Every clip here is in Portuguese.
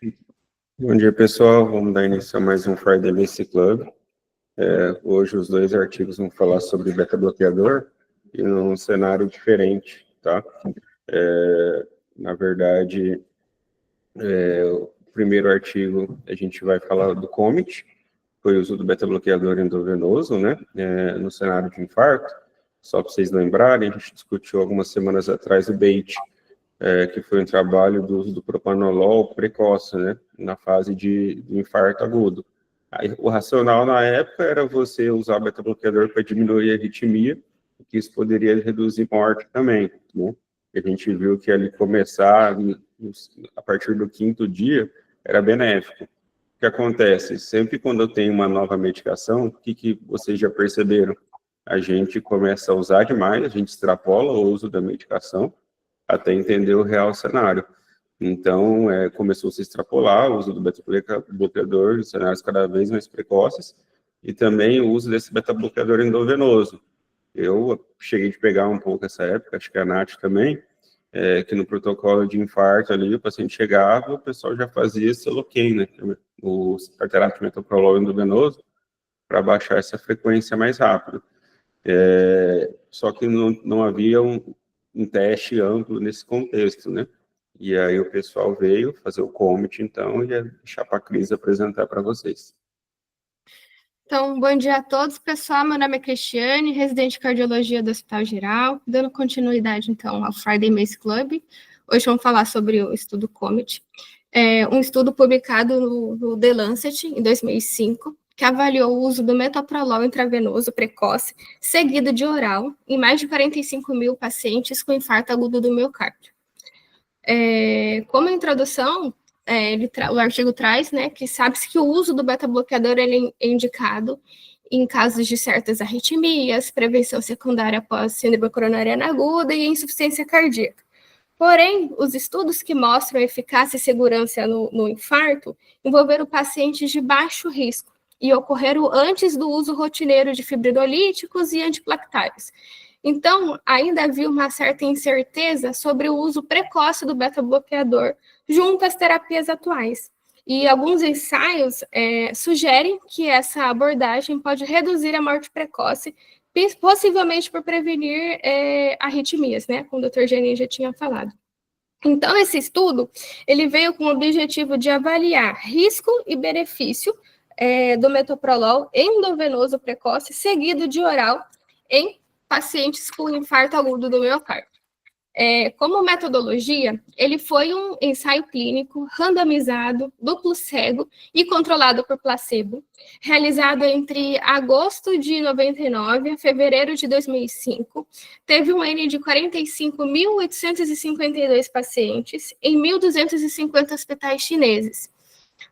Bom dia, pessoal. Vamos dar início a mais um Friday Mace Club. Hoje os dois artigos vão falar sobre beta-bloqueador e num cenário diferente, tá? Na verdade, o primeiro artigo a gente vai falar do COMET, foi o uso do beta-bloqueador endovenoso, né? No cenário de infarto. Só para vocês lembrarem, a gente discutiu algumas semanas atrás o BAIT, que foi um trabalho do uso do propanolol precoce, né, na fase de infarto agudo. Aí, o racional na época era você usar o beta-bloqueador para diminuir a arritmia, que isso poderia reduzir morte também, né? E a gente viu que ali começar, a partir do 5º dia, era benéfico. O que acontece? Sempre quando eu tenho uma nova medicação, o que vocês já perceberam? A gente começa a usar demais, a gente extrapola o uso da medicação, até entender o real cenário. Então, começou a se extrapolar o uso do beta-bloqueador em cenários cada vez mais precoces e também o uso desse beta-bloqueador endovenoso. Eu cheguei de pegar um pouco essa época, acho que a Nath também, que no protocolo de infarto ali, o paciente chegava, o pessoal já fazia Seloken, né, o tartarato de metoprolol endovenoso, para baixar essa frequência mais rápido. Só que não havia um teste amplo nesse contexto, né? E aí o pessoal veio fazer o COMET, então, e deixar para a Cris apresentar para vocês. Então, bom dia a todos, pessoal. Meu nome é Cristiane, residente de cardiologia do Hospital Geral, dando continuidade, então, ao Friday Mace Club. Hoje vamos falar sobre o estudo COMET, um estudo publicado no The Lancet, em 2005, que avaliou o uso do metoprolol intravenoso precoce, seguido de oral, em mais de 45 mil pacientes com infarto agudo do miocárdio. Como introdução, o artigo traz, né, que sabe-se que o uso do beta-bloqueador ele é indicado em casos de certas arritmias, prevenção secundária após síndrome coronariana aguda e insuficiência cardíaca. Porém, os estudos que mostram eficácia e segurança no infarto envolveram pacientes de baixo risco e ocorreram antes do uso rotineiro de fibrinolíticos e antiplaquetários. Então, ainda havia uma certa incerteza sobre o uso precoce do beta-bloqueador junto às terapias atuais. E alguns ensaios sugerem que essa abordagem pode reduzir a morte precoce, possivelmente por prevenir arritmias, né? Como o Dr. Genin já tinha falado. Então, esse estudo, ele veio com o objetivo de avaliar risco e benefício do metoprolol endovenoso precoce, seguido de oral, em pacientes com infarto agudo do miocárdio. Como metodologia, ele foi um ensaio clínico randomizado, duplo cego e controlado por placebo, realizado entre agosto de 99 a fevereiro de 2005. Teve um N de 45.852 pacientes em 1.250 hospitais chineses.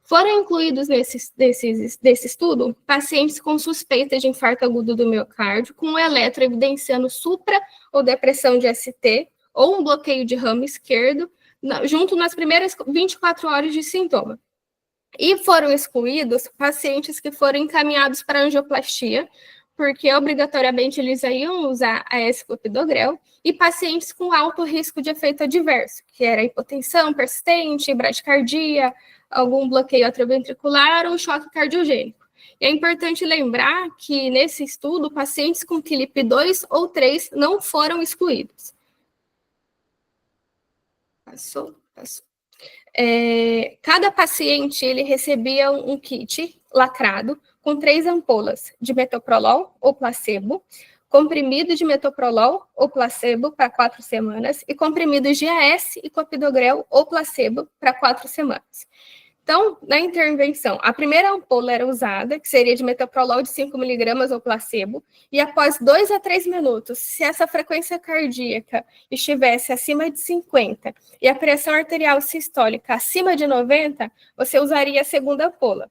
Foram incluídos desse estudo pacientes com suspeita de infarto agudo do miocárdio, com um eletro evidenciando supra ou depressão de ST, ou um bloqueio de ramo esquerdo, junto nas primeiras 24 horas de sintoma. E foram excluídos pacientes que foram encaminhados para angioplastia, porque obrigatoriamente eles iam usar a S-clopidogrel, e pacientes com alto risco de efeito adverso, que era hipotensão persistente, bradicardia, algum bloqueio atrioventricular ou choque cardiogênico. E é importante lembrar que, nesse estudo, pacientes com KILIP 2 ou 3 não foram excluídos. Passou. Cada paciente ele recebia um kit lacrado com 3 ampolas de metoprolol ou placebo, comprimido de metoprolol ou placebo para 4 semanas e comprimidos de AS e clopidogrel ou placebo para 4 semanas. Então, na intervenção, a primeira ampola era usada, que seria de metoprolol de 5 mg ou placebo, e após 2 a 3 minutos, se essa frequência cardíaca estivesse acima de 50 e a pressão arterial sistólica acima de 90, você usaria a segunda ampola.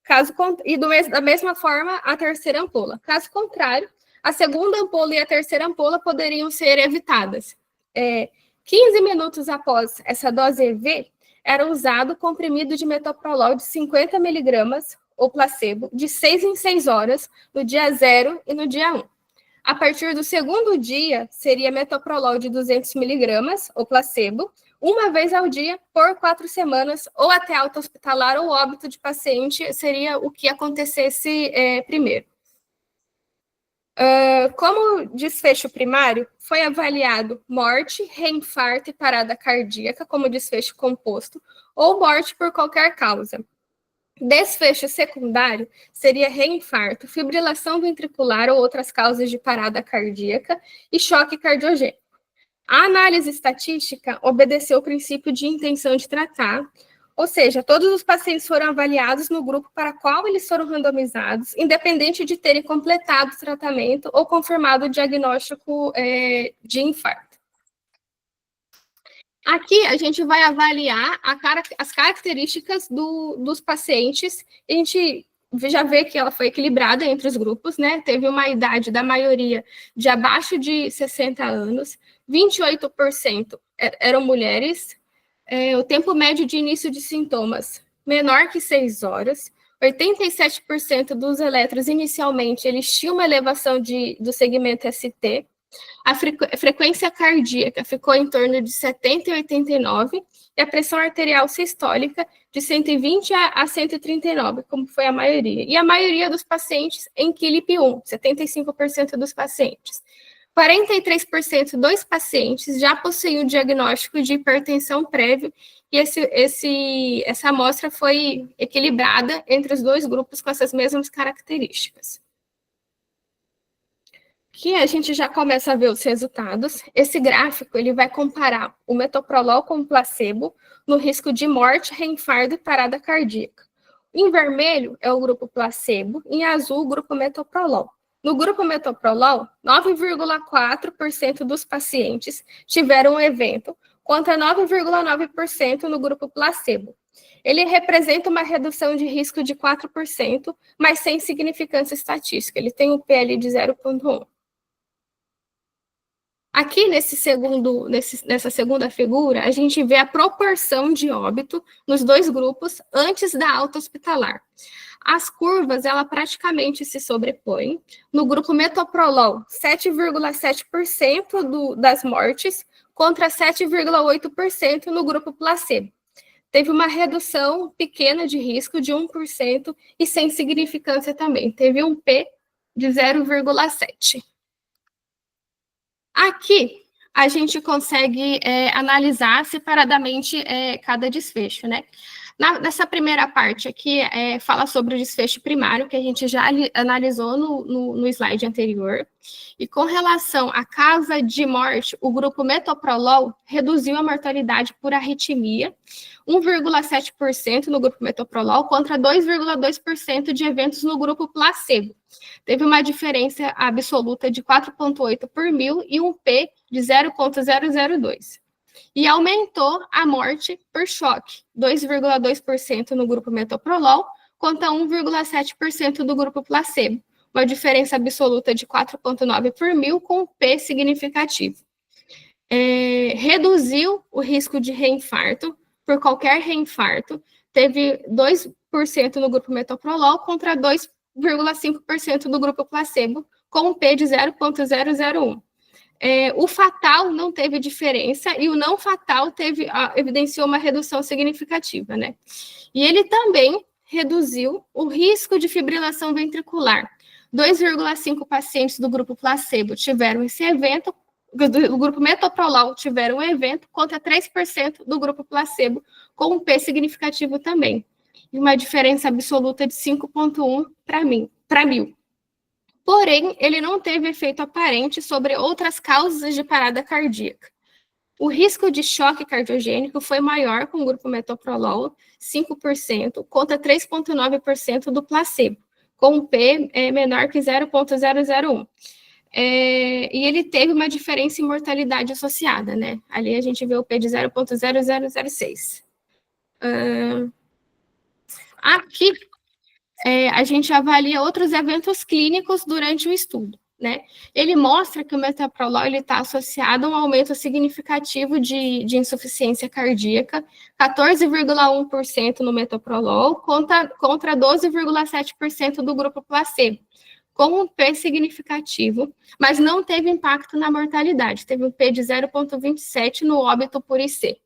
Da mesma forma, a terceira ampola. Caso contrário, a segunda ampola e a terceira ampola poderiam ser evitadas. 15 minutos após essa dose EV, era usado comprimido de metoprolol de 50 mg ou placebo de 6 em 6 horas, no dia 0 e no dia 1. A partir do segundo dia, seria metoprolol de 200 mg ou placebo, uma vez ao dia, por 4 semanas, ou até alta hospitalar ou óbito de paciente, seria o que acontecesse primeiro. Como desfecho primário, foi avaliado morte, reinfarto e parada cardíaca como desfecho composto, ou morte por qualquer causa. Desfecho secundário seria reinfarto, fibrilação ventricular ou outras causas de parada cardíaca e choque cardiogênico. A análise estatística obedeceu o princípio de intenção de tratar, ou seja, todos os pacientes foram avaliados no grupo para qual eles foram randomizados, independente de terem completado o tratamento ou confirmado o diagnóstico de infarto. Aqui a gente vai avaliar as características dos pacientes. A gente já vê que ela foi equilibrada entre os grupos, né? Teve uma idade da maioria de abaixo de 60 anos, 28% eram mulheres, o tempo médio de início de sintomas menor que 6 horas, 87% dos eletros inicialmente eles tinham uma elevação do segmento ST, a frequência cardíaca ficou em torno de 70 e 89, e a pressão arterial sistólica de 120 a 139, como foi a maioria. E a maioria dos pacientes em KILIP-1, 75% dos pacientes. 43% dos pacientes já possuíam o diagnóstico de hipertensão prévio, e essa amostra foi equilibrada entre os dois grupos com essas mesmas características. Aqui a gente já começa a ver os resultados. Esse gráfico ele vai comparar o metoprolol com o placebo no risco de morte, reinfarto e parada cardíaca. Em vermelho é o grupo placebo, em azul o grupo metoprolol. No grupo metoprolol, 9,4% dos pacientes tiveram um evento, contra 9,9% no grupo placebo. Ele representa uma redução de risco de 4%, mas sem significância estatística. Ele tem um PL de 0,1. Aqui nessa segunda figura, a gente vê a proporção de óbito nos dois grupos antes da alta hospitalar. As curvas, ela praticamente se sobrepõem. No grupo metoprolol, 7,7% das mortes contra 7,8% no grupo placebo. Teve uma redução pequena de risco de 1% e sem significância também. Teve um P de 0,7. Aqui, a gente consegue analisar separadamente cada desfecho, né? Nessa primeira parte aqui, fala sobre o desfecho primário, que a gente já analisou no slide anterior. E com relação à causa de morte, o grupo metoprolol reduziu a mortalidade por arritmia, 1,7% no grupo metoprolol contra 2,2% de eventos no grupo placebo. Teve uma diferença absoluta de 4,8 por mil e um P de 0,002. E aumentou a morte por choque, 2,2% no grupo metoprolol contra 1,7% do grupo placebo. Uma diferença absoluta de 4,9 por mil com um P significativo. Reduziu o risco de reinfarto por qualquer reinfarto, teve 2% no grupo metoprolol contra 2,5% do grupo placebo, com um P de 0,001. O fatal não teve diferença e o não fatal evidenciou uma redução significativa, né? E ele também reduziu o risco de fibrilação ventricular. 2,5 pacientes do grupo placebo tiveram esse evento, do grupo metoprolol tiveram um evento, contra 3% do grupo placebo, com um P significativo também. E uma diferença absoluta de 5,1 para mil. Porém, ele não teve efeito aparente sobre outras causas de parada cardíaca. O risco de choque cardiogênico foi maior com o grupo metoprolol, 5%, contra 3,9% do placebo, com um P menor que 0,001. E ele teve uma diferença em mortalidade associada, né? Ali a gente vê o P de 0,0006. Aqui, a gente avalia outros eventos clínicos durante o estudo, né? Ele mostra que o metoprolol está associado a um aumento significativo de insuficiência cardíaca, 14,1% no metoprolol contra 12,7% do grupo placebo, com um P significativo, mas não teve impacto na mortalidade, teve um P de 0,27 no óbito por IC.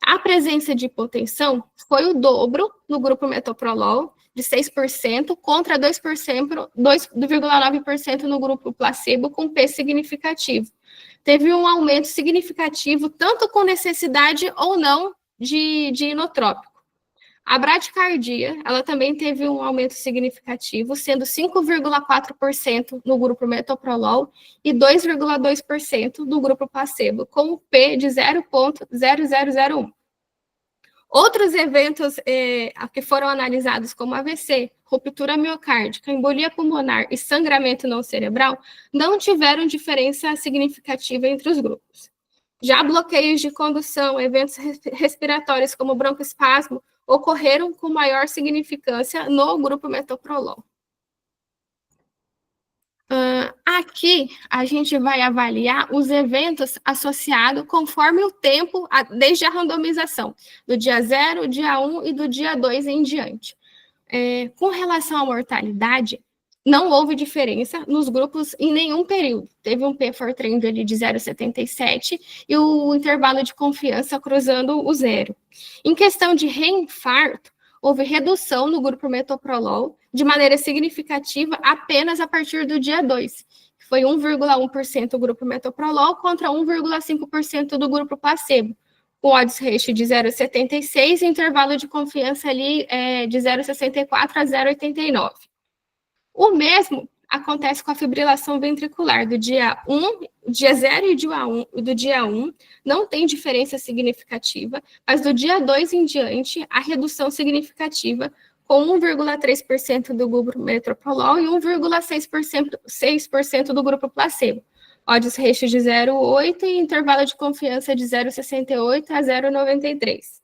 A presença de hipotensão foi o dobro no grupo metoprolol, de 6%, contra 2,9% no grupo placebo, com P significativo. Teve um aumento significativo, tanto com necessidade ou não de inotrópico. A bradicardia, ela também teve um aumento significativo, sendo 5,4% no grupo metoprolol e 2,2% no grupo placebo, com P de 0,0001. Outros eventos que foram analisados, como AVC, ruptura miocárdica, embolia pulmonar e sangramento não cerebral, não tiveram diferença significativa entre os grupos. Já bloqueios de condução, eventos respiratórios como broncoespasmo, ocorreram com maior significância no grupo metoprolol. Aqui, a gente vai avaliar os eventos associados conforme o tempo, desde a randomização, do dia 0, dia 1 e do dia 2 em diante. Com relação à mortalidade, não houve diferença nos grupos em nenhum período. Teve um P-Fortrend ali de 0,77 e o intervalo de confiança cruzando o 0. Em questão de reinfarto, houve redução no grupo metoprolol de maneira significativa apenas a partir do dia 2, que foi 1,1% do grupo metoprolol contra 1,5% do grupo placebo, com odds ratio de 0,76 e intervalo de confiança ali de 0,64 a 0,89. O mesmo acontece com a fibrilação ventricular do dia 0 e do dia 1, não tem diferença significativa, mas do dia 2 em diante, a redução significativa, com 1,3% do grupo metoprolol e 1,6% do grupo placebo. Odds ratio de 0,8 e intervalo de confiança de 0,68 a 0,93.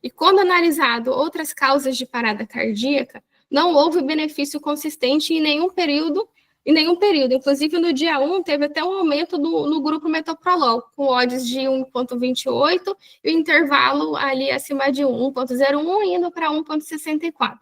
E quando analisado outras causas de parada cardíaca, não houve benefício consistente em nenhum período. Inclusive, no dia 1, teve até um aumento no grupo metoprolol, com odds de 1,28 e o intervalo ali acima de 1,01, indo para 1,64.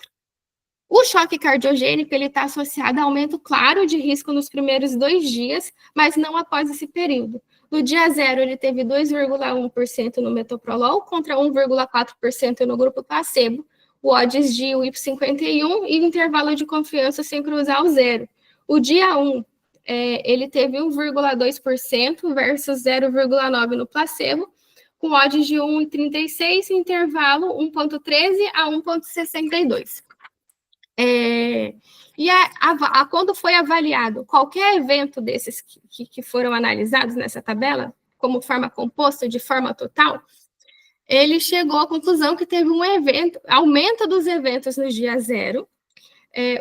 O choque cardiogênico está associado a aumento claro de risco nos primeiros 2 dias, mas não após esse período. No dia 0, ele teve 2,1% no metoprolol contra 1,4% no grupo placebo, o odds de 1,51 e o intervalo de confiança sem cruzar o 0. O dia 1, ele teve 1,2% versus 0,9% no placebo, com odds de 1,36 e intervalo 1,13 a 1,62. Quando foi avaliado qualquer evento desses que foram analisados nessa tabela, como forma composta de forma total, ele chegou à conclusão que teve um aumento dos eventos no dia 0,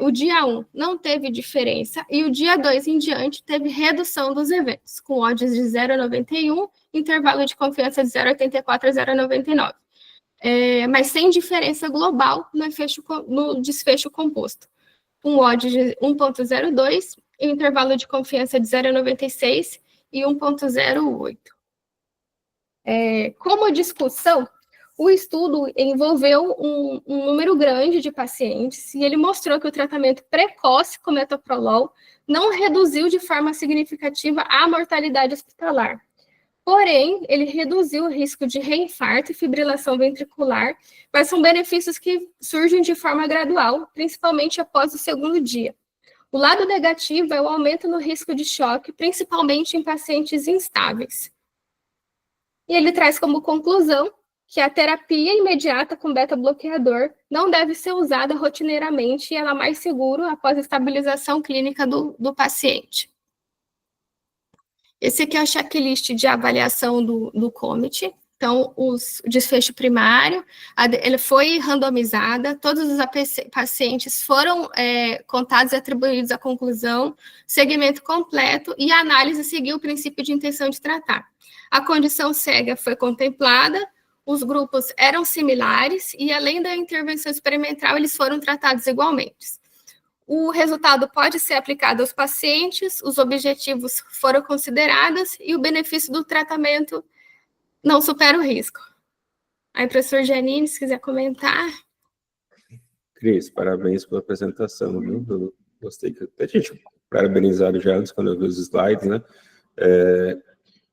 o dia 1 não teve diferença, e o dia 2 em diante teve redução dos eventos, com odds de 0,91, intervalo de confiança de 0,84 a 0,99. Mas sem diferença global no desfecho composto, com odds de 1,02, e intervalo de confiança de 0,96 e 1,08. Como discussão, o estudo envolveu um número grande de pacientes e ele mostrou que o tratamento precoce com metoprolol não reduziu de forma significativa a mortalidade hospitalar. Porém, ele reduziu o risco de reinfarto e fibrilação ventricular, mas são benefícios que surgem de forma gradual, principalmente após o 2º dia. O lado negativo é o aumento no risco de choque, principalmente em pacientes instáveis. E ele traz como conclusão que a terapia imediata com beta-bloqueador não deve ser usada rotineiramente e ela é mais segura após a estabilização clínica do paciente. Esse aqui é o checklist de avaliação do COMET. Então, o desfecho primário, ele foi randomizada, todos os pacientes foram contados e atribuídos à conclusão, segmento completo, e a análise seguiu o princípio de intenção de tratar. A condição cega foi contemplada, os grupos eram similares, e além da intervenção experimental, eles foram tratados igualmente. O resultado pode ser aplicado aos pacientes, os objetivos foram considerados, e o benefício do tratamento não supera o risco. Aí, professor Janine, se quiser comentar. Cris, parabéns pela apresentação, viu? Eu gostei que até a gente parabenizado já antes, quando eu vi os slides, né?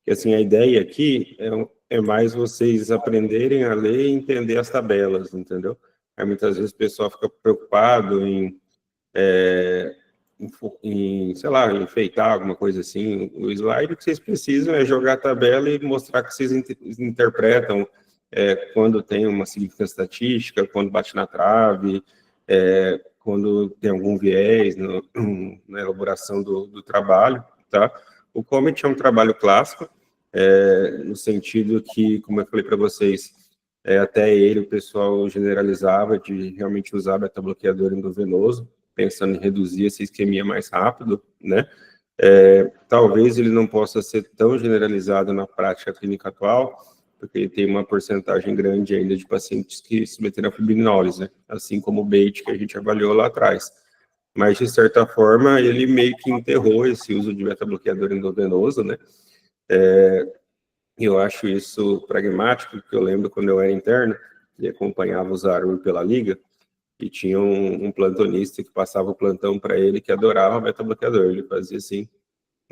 Que, assim, a ideia aqui é mais vocês aprenderem a ler e entender as tabelas, entendeu? Aí muitas vezes o pessoal fica preocupado sei lá, enfeitar alguma coisa assim. O slide que vocês precisam é jogar a tabela e mostrar que vocês interpretam quando tem uma significância estatística, quando bate na trave, quando tem algum viés na elaboração do trabalho, tá? O Comet é um trabalho clássico, no sentido que, como eu falei para vocês, até ele o pessoal generalizava de realmente usar beta-bloqueador endovenoso, pensando em reduzir essa isquemia mais rápido, né? Talvez ele não possa ser tão generalizado na prática clínica atual, porque ele tem uma porcentagem grande ainda de pacientes que submeteram a fibrinólise, né? Assim como o BAIT que a gente avaliou lá atrás. Mas, de certa forma, ele meio que enterrou esse uso de beta-bloqueador endovenoso, né? Eu acho isso pragmático, porque eu lembro quando eu era interno e acompanhava o Zarur pela liga, e tinha um plantonista que passava o plantão para ele que adorava beta-bloqueador. Ele fazia assim,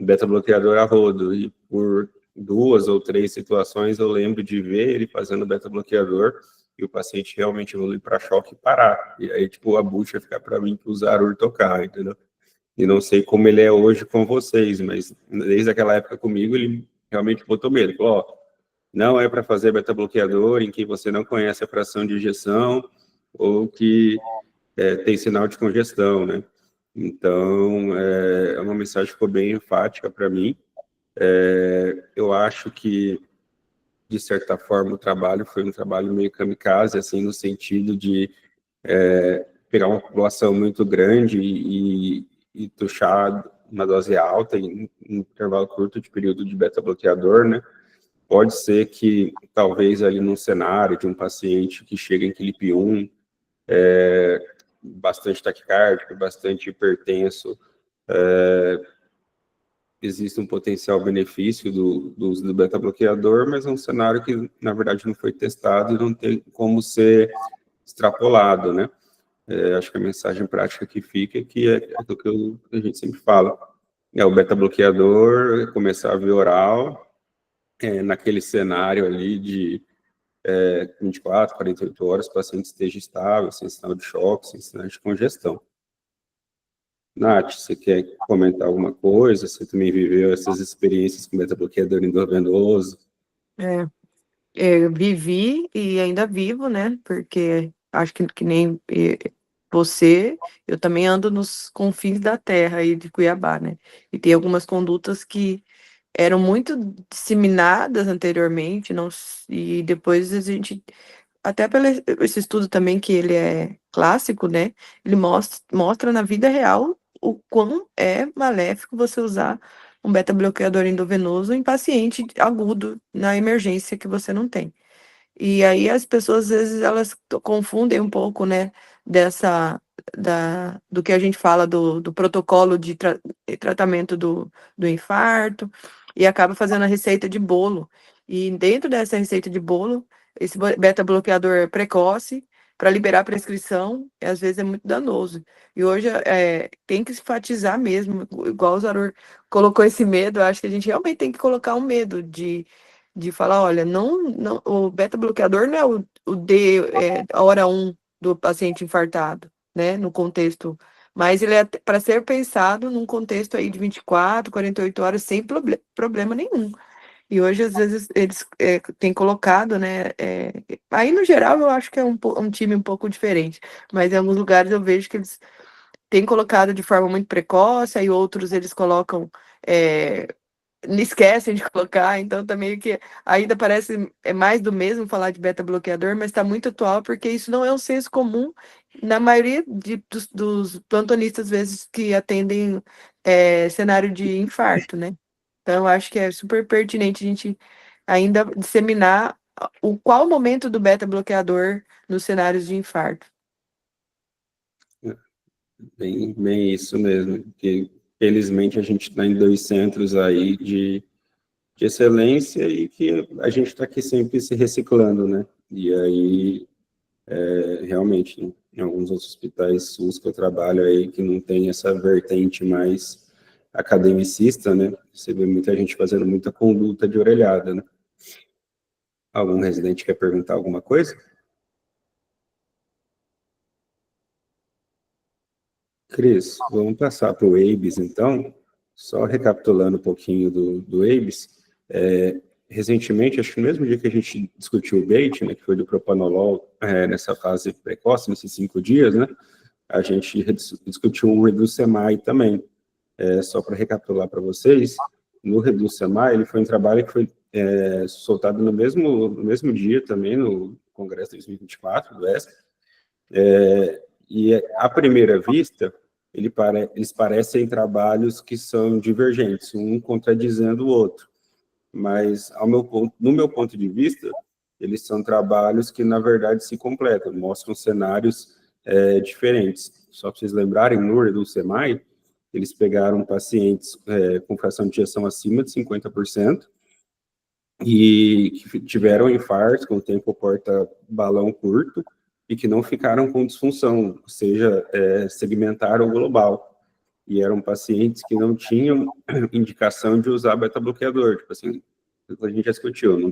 beta-bloqueador a rodo, e por 2 ou 3 situações eu lembro de ver ele fazendo beta-bloqueador e o paciente realmente evoluir para choque e parar. E aí, tipo, a bucha ficar para mim para o Zarur tocar, entendeu? E não sei como ele é hoje com vocês, mas desde aquela época comigo, ele realmente botou medo. Falou, ó, não é para fazer beta-bloqueador em que você não conhece a fração de injeção ou que tem sinal de congestão, né? Então, é uma mensagem que ficou bem enfática para mim. Eu acho que, de certa forma, o trabalho foi um trabalho meio kamikaze, assim, no sentido de pegar uma população muito grande e tuchar uma dose alta em intervalo curto de período de beta-bloqueador, né? Pode ser que, talvez, ali num cenário de um paciente que chega em CLIP 1, bastante taquicárdico, bastante hipertenso, existe um potencial benefício do uso do beta-bloqueador, mas é um cenário que, na verdade, não foi testado e não tem como ser extrapolado, né? Acho que a mensagem prática que fica é que é do que a gente sempre fala. O beta-bloqueador começar a via oral, naquele cenário ali de 24, 48 horas, o paciente esteja estável, sem sinal de choque, sem sinal de congestão. Nath, você quer comentar alguma coisa? Você também viveu essas experiências com beta-bloqueador endovenoso? Vivi e ainda vivo, né? Porque acho que nem você, eu também ando nos confins da terra aí de Cuiabá, né? E tem algumas condutas que eram muito disseminadas anteriormente, não, e depois a gente, até pelo esse estudo também que ele é clássico, né? Ele mostra na vida real o quão é maléfico você usar um beta-bloqueador endovenoso em paciente agudo na emergência que você não tem. E aí as pessoas, às vezes, elas confundem um pouco, né, do que a gente fala do protocolo de tratamento do infarto, e acaba fazendo a receita de bolo. E dentro dessa receita de bolo, esse beta-bloqueador precoce, para liberar a prescrição, às vezes é muito danoso. E hoje tem que se enfatizar mesmo, igual o Zarur colocou esse medo, eu acho que a gente realmente tem que colocar um medo de falar, olha, não, o beta-bloqueador não é a hora 1 do paciente infartado, né, no contexto, mas ele é para ser pensado num contexto aí de 24, 48 horas sem problema nenhum. E hoje, às vezes, eles têm colocado, né, aí no geral eu acho que é um time um pouco diferente, mas em alguns lugares eu vejo que eles têm colocado de forma muito precoce, aí outros eles colocam esquecem de colocar, então tá meio que ainda parece mais do mesmo falar de beta-bloqueador, mas está muito atual, porque isso não é um senso comum na maioria dos plantonistas, às vezes, que atendem cenário de infarto, né? Então, eu acho que é super pertinente a gente ainda disseminar qual o momento do beta-bloqueador nos cenários de infarto. Bem isso mesmo, que felizmente a gente está em 2 centros aí de excelência e que a gente está aqui sempre se reciclando, né? E aí, realmente, em alguns outros hospitais SUS que eu trabalho aí, que não tem essa vertente mais academicista, né? Você vê muita gente fazendo muita conduta de orelhada, né? Algum residente quer perguntar alguma coisa? Cris, vamos passar para o ABES, então. Só recapitulando um pouquinho do ABES. Recentemente, acho que no mesmo dia que a gente discutiu o BAIT, né, que foi do propanolol, nessa fase precoce, nesses 5 dias, né, a gente discutiu um Reduce-MI também. Só para recapitular para vocês, no Reduce-MI, ele foi um trabalho que foi soltado no mesmo dia também, no Congresso 2024 do ESC, e à primeira vista, eles parecem trabalhos que são divergentes, um contradizendo o outro, mas no meu ponto de vista, eles são trabalhos que, na verdade, se completam, mostram cenários diferentes. Só para vocês lembrarem, no Reduce-MI, eles pegaram pacientes com fração de ejeção acima de 50% e que tiveram infarto com tempo porta-balão curto e que não ficaram com disfunção, ou seja, segmentar ou global. E eram pacientes que não tinham indicação de usar beta-bloqueador, tipo assim, a gente já discutiu, não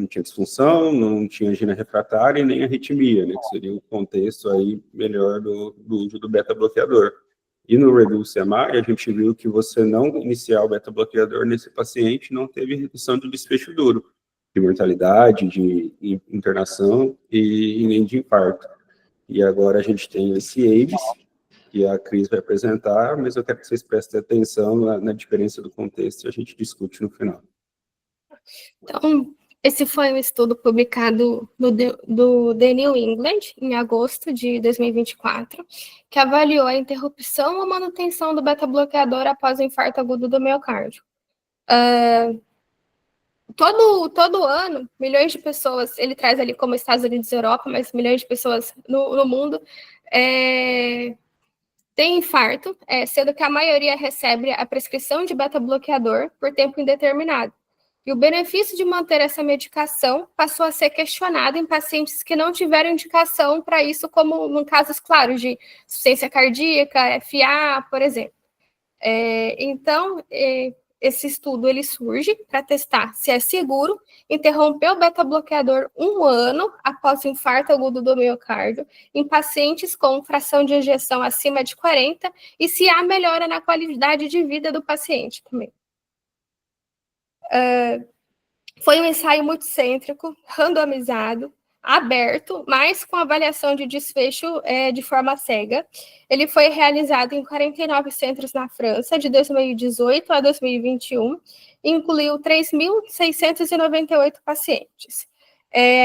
tinha disfunção, não tinha angina refratária e nem arritmia, né, que seria o contexto aí melhor do uso do beta-bloqueador. E no Reduce-MI, a gente viu que você não iniciar o beta-bloqueador nesse paciente não teve redução de desfecho duro, de mortalidade, de internação e nem de infarto. E agora a gente tem esse ABES, que a Cris vai apresentar, mas eu quero que vocês prestem atenção na diferença do contexto e a gente discute no final. Então, esse foi um estudo publicado do The New England, em agosto de 2024, que avaliou a interrupção ou manutenção do beta-bloqueador após o infarto agudo do miocárdio. Todo ano, milhões de pessoas, ele traz ali como Estados Unidos e Europa, mas milhões de pessoas no mundo têm infarto, sendo que a maioria recebe a prescrição de beta-bloqueador por tempo indeterminado. E o benefício de manter essa medicação passou a ser questionado em pacientes que não tiveram indicação para isso, como em casos claros de insuficiência cardíaca, FA, por exemplo. Então, esse estudo ele surge para testar se é seguro interromper o beta-bloqueador 1 ano após o infarto agudo do miocárdio em pacientes com fração de ejeção acima de 40 e se há melhora na qualidade de vida do paciente também. Foi um ensaio multicêntrico, randomizado, aberto, mas com avaliação de desfecho de forma cega. Ele foi realizado em 49 centros na França, de 2018 a 2021, e incluiu 3.698 pacientes.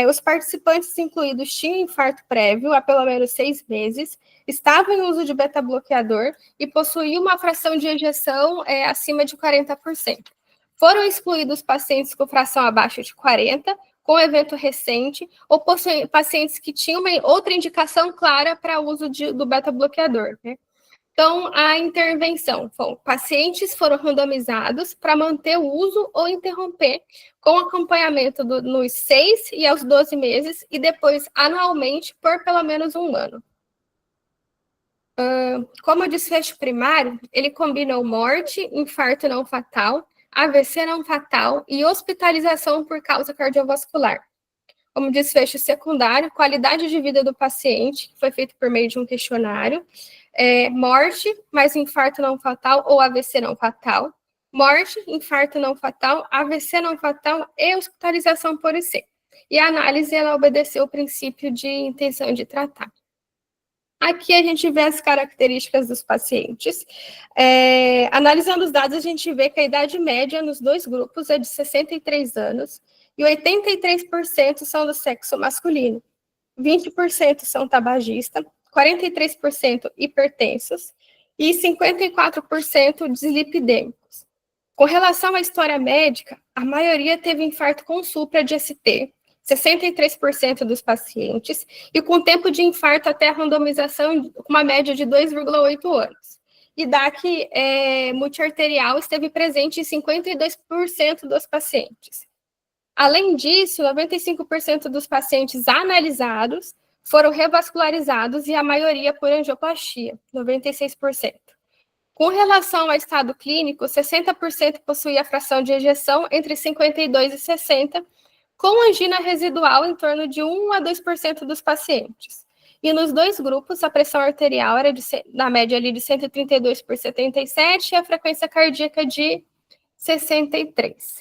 Os participantes incluídos tinham infarto prévio há pelo menos 6 meses, estavam em uso de beta-bloqueador e possuíam uma fração de ejeção acima de 40%. Foram excluídos pacientes com fração abaixo de 40, com evento recente, ou pacientes que tinham uma outra indicação clara para o uso do beta-bloqueador, né? Então, a intervenção, pacientes foram randomizados para manter o uso ou interromper, com acompanhamento nos 6 e aos 12 meses, e depois anualmente por pelo menos 1 ano. Como desfecho primário, ele combinou morte, infarto não fatal, AVC não fatal e hospitalização por causa cardiovascular. Como desfecho secundário, qualidade de vida do paciente, que foi feito por meio de um questionário, morte, mas infarto não fatal ou AVC não fatal, morte, infarto não fatal, AVC não fatal e hospitalização por IC. E a análise, ela obedeceu o princípio de intenção de tratar. Aqui a gente vê as características dos pacientes. Analisando os dados, a gente vê que a idade média nos 2 grupos é de 63 anos e 83% são do sexo masculino, 20% são tabagistas, 43% hipertensos e 54% dislipidêmicos. Com relação à história médica, a maioria teve infarto com supra de ST, 63% dos pacientes, e com tempo de infarto até a randomização com uma média de 2,8 anos. E DAC multiarterial esteve presente em 52% dos pacientes. Além disso, 95% dos pacientes analisados foram revascularizados e a maioria por angioplastia, 96%. Com relação ao estado clínico, 60% possuía fração de ejeção entre 52 e 60, com angina residual em torno de 1 a 2% dos pacientes. E nos dois grupos, a pressão arterial era na média ali de 132/77 e a frequência cardíaca de 63.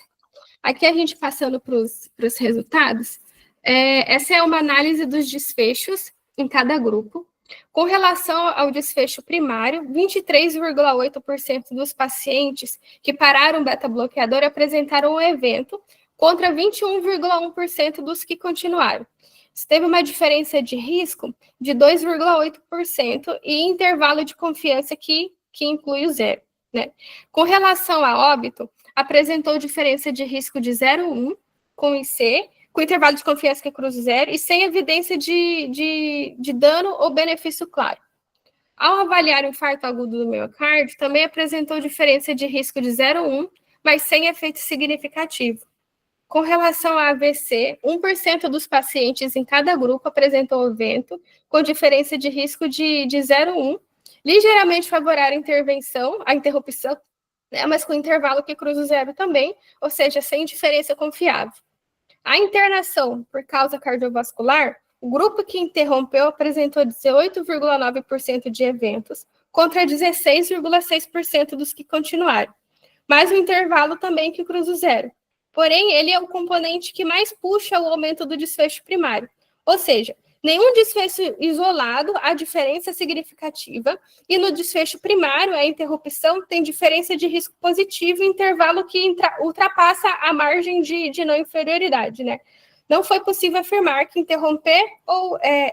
Aqui a gente passando para os resultados, essa é uma análise dos desfechos em cada grupo. Com relação ao desfecho primário, 23,8% dos pacientes que pararam beta-bloqueador apresentaram o evento, contra 21,1% dos que continuaram. Isso teve uma diferença de risco de 2,8% e intervalo de confiança que inclui o zero, né? Com relação a óbito, apresentou diferença de risco de 0,1 com IC, com intervalo de confiança que cruza zero e sem evidência de dano ou benefício claro. Ao avaliar o infarto agudo do miocárdio, também apresentou diferença de risco de 0,1, mas sem efeito significativo. Com relação a AVC, 1% dos pacientes em cada grupo apresentou evento, com diferença de risco de 0,1, ligeiramente favorável a interrupção, né, mas com intervalo que cruza o zero também, ou seja, sem diferença confiável. A internação por causa cardiovascular, o grupo que interrompeu apresentou 18,9% de eventos, contra 16,6% dos que continuaram, mas o intervalo também que cruza o zero. Porém, ele é o componente que mais puxa o aumento do desfecho primário. Ou seja, nenhum desfecho isolado há diferença significativa, e no desfecho primário, a interrupção tem diferença de risco positivo, intervalo que ultrapassa a margem de não inferioridade, né? Não foi possível afirmar que interromper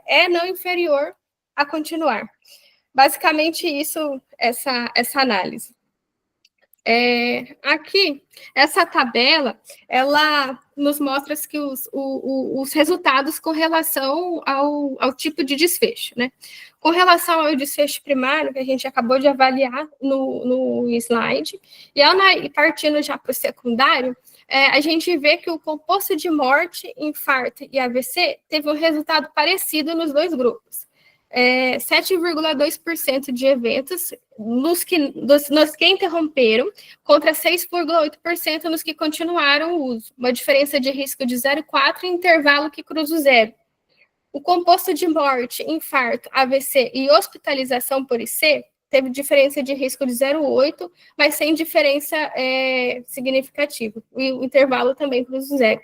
é não inferior a continuar. Basicamente, isso, essa análise. Aqui, essa tabela, ela nos mostra que os resultados com relação ao tipo de desfecho, né? Com relação ao desfecho primário, que a gente acabou de avaliar no slide, e partindo já para o secundário, a gente vê que o composto de morte, infarto e AVC teve um resultado parecido nos dois grupos. 7,2% de eventos nos que interromperam, contra 6,8% nos que continuaram o uso, uma diferença de risco de 0,4 e intervalo que cruza o zero. O composto de morte, infarto, AVC e hospitalização por IC teve diferença de risco de 0,8, mas sem diferença significativa, e o intervalo também cruza o zero.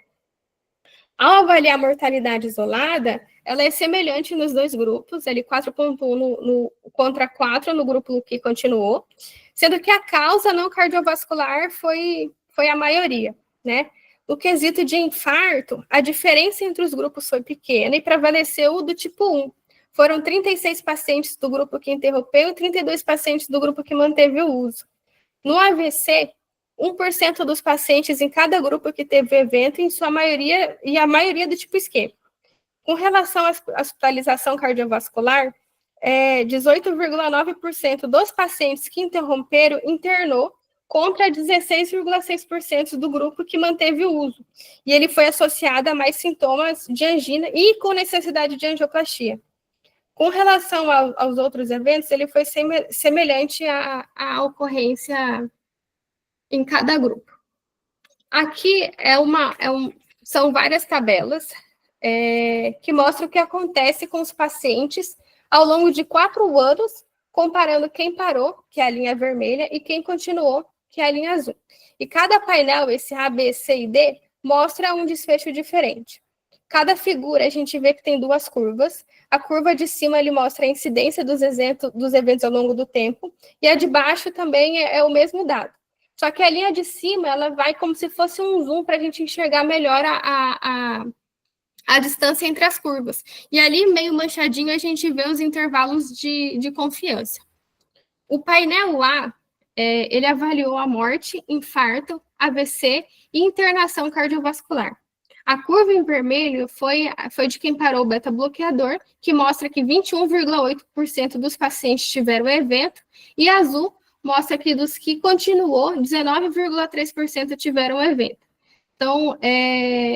Ao avaliar a mortalidade isolada, ela é semelhante nos dois grupos, ali 4,1 contra 4 no grupo que continuou, sendo que a causa não cardiovascular foi a maioria, né? No quesito de infarto, a diferença entre os grupos foi pequena e prevaleceu o do tipo 1. Foram 36 pacientes do grupo que interrompeu e 32 pacientes do grupo que manteve o uso. No AVC, 1% dos pacientes em cada grupo que teve evento, a maioria do tipo isquêmico. Com relação à hospitalização cardiovascular, 18,9% dos pacientes que interromperam internou, contra 16,6% do grupo que manteve o uso. E ele foi associado a mais sintomas de angina e com necessidade de angioplastia. Com relação aos outros eventos, ele foi semelhante à ocorrência em cada grupo. Aqui são várias tabelas que mostram o que acontece com os pacientes ao longo de 4 anos, comparando quem parou, que é a linha vermelha, e quem continuou, que é a linha azul. E cada painel, esse A, B, C e D, mostra um desfecho diferente. Cada figura a gente vê que tem 2 curvas. A curva de cima ele mostra a incidência dos eventos ao longo do tempo, e a de baixo também é o mesmo dado. Só que a linha de cima, ela vai como se fosse um zoom para a gente enxergar melhor a distância entre as curvas. E ali, meio manchadinho, a gente vê os intervalos de confiança. O painel A, ele avaliou a morte, infarto, AVC e internação cardiovascular. A curva em vermelho foi de quem parou o beta-bloqueador, que mostra que 21,8% dos pacientes tiveram evento, e azul mostra que dos que continuou, 19,3% tiveram evento. Então,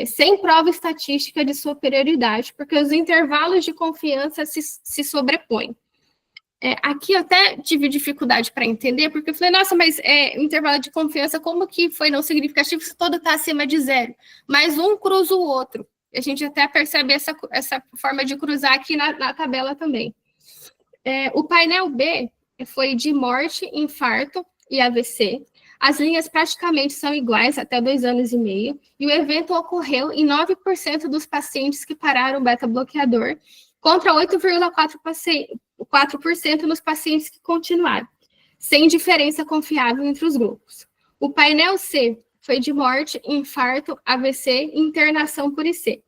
sem prova estatística de superioridade, porque os intervalos de confiança se sobrepõem. Aqui eu até tive dificuldade para entender, porque eu falei, nossa, mas o intervalo de confiança, como que foi não significativo se todo está acima de 0? Mas um cruza o outro. A gente até percebe essa forma de cruzar aqui na tabela também. O painel B foi de morte, infarto e AVC. As linhas praticamente são iguais até 2 anos e meio, e o evento ocorreu em 9% dos pacientes que pararam o beta-bloqueador, contra 8,4% nos pacientes que continuaram, sem diferença confiável entre os grupos. O painel C foi de morte, infarto, AVC e internação por IC.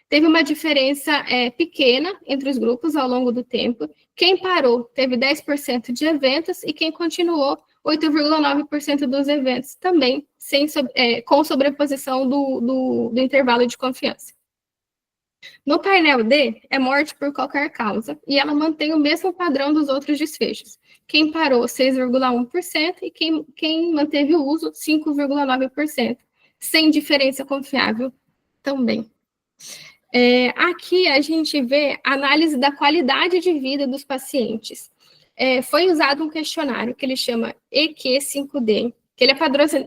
Teve uma diferença pequena entre os grupos ao longo do tempo. Quem parou teve 10% de eventos e quem continuou, 8,9% dos eventos, também com sobreposição do intervalo de confiança. No painel D, é morte por qualquer causa, e ela mantém o mesmo padrão dos outros desfechos. Quem parou, 6,1%, e quem manteve o uso, 5,9%, sem diferença confiável também. Aqui a gente vê a análise da qualidade de vida dos pacientes. Foi usado um questionário que ele chama EQ5D, que ele é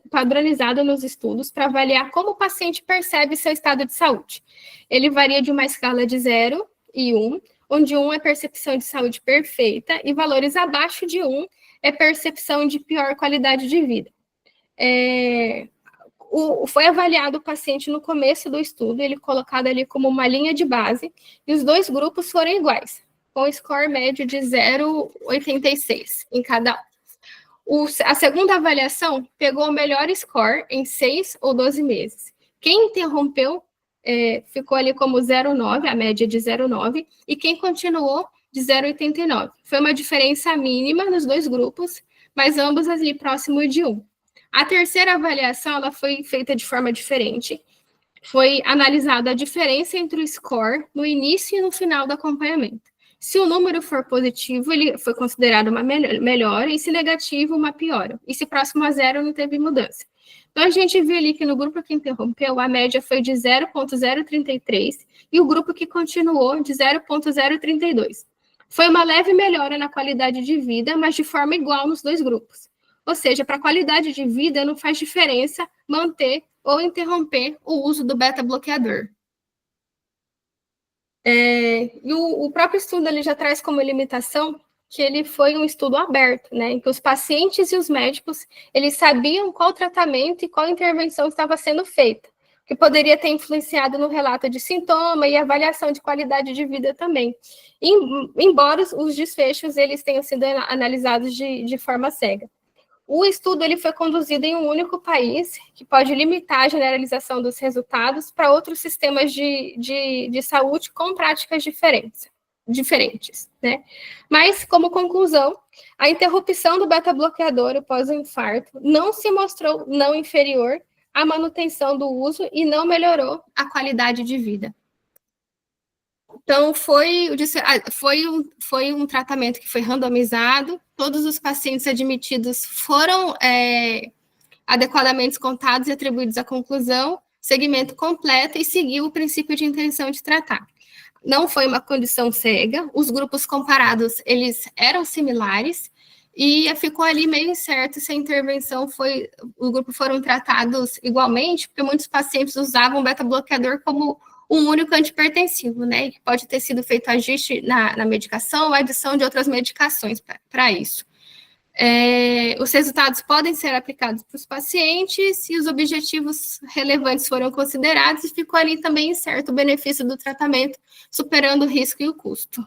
padronizado nos estudos para avaliar como o paciente percebe seu estado de saúde. Ele varia de uma escala de 0 e 1, onde 1 é percepção de saúde perfeita e valores abaixo de 1 é percepção de pior qualidade de vida. Foi avaliado o paciente no começo do estudo, ele colocado ali como uma linha de base, e os 2 grupos foram iguais, com score médio de 0,86 em cada um. A segunda avaliação pegou o melhor score em 6 ou 12 meses. Quem interrompeu ficou ali como 0,9, a média de 0,9, e quem continuou de 0,89. Foi uma diferença mínima nos 2 grupos, mas ambos ali próximo de 1. A terceira avaliação ela foi feita de forma diferente. Foi analisada a diferença entre o score no início e no final do acompanhamento. Se o número for positivo, ele foi considerado uma melhora, e se negativo, uma piora. E se próximo a 0, não teve mudança. Então, a gente viu ali que no grupo que interrompeu, a média foi de 0,033 e o grupo que continuou de 0,032. Foi uma leve melhora na qualidade de vida, mas de forma igual nos 2 grupos. Ou seja, para a qualidade de vida, não faz diferença manter ou interromper o uso do beta-bloqueador. E o próprio estudo ele já traz como limitação que ele foi um estudo aberto, né, em que os pacientes e os médicos eles sabiam qual tratamento e qual intervenção estava sendo feita, que poderia ter influenciado no relato de sintoma e avaliação de qualidade de vida também. Embora os desfechos eles tenham sido analisados de forma cega. O estudo ele foi conduzido em um único país, que pode limitar a generalização dos resultados para outros sistemas de saúde com práticas diferentes, né? Mas, como conclusão, a interrupção do beta-bloqueador após o infarto não se mostrou não inferior à manutenção do uso e não melhorou a qualidade de vida. Então, foi um tratamento que foi randomizado, todos os pacientes admitidos foram adequadamente contados e atribuídos à conclusão, segmento completo e seguiu o princípio de intenção de tratar. Não foi uma condição cega, os grupos comparados, eles eram similares, e ficou ali meio incerto se a intervenção os grupos foram tratados igualmente, porque muitos pacientes usavam beta-bloqueador como um único antipertensivo, né? Que pode ter sido feito ajuste na medicação ou adição de outras medicações para isso. Os resultados podem ser aplicados para os pacientes e os objetivos relevantes foram considerados e ficou ali também incerto o benefício do tratamento, superando o risco e o custo.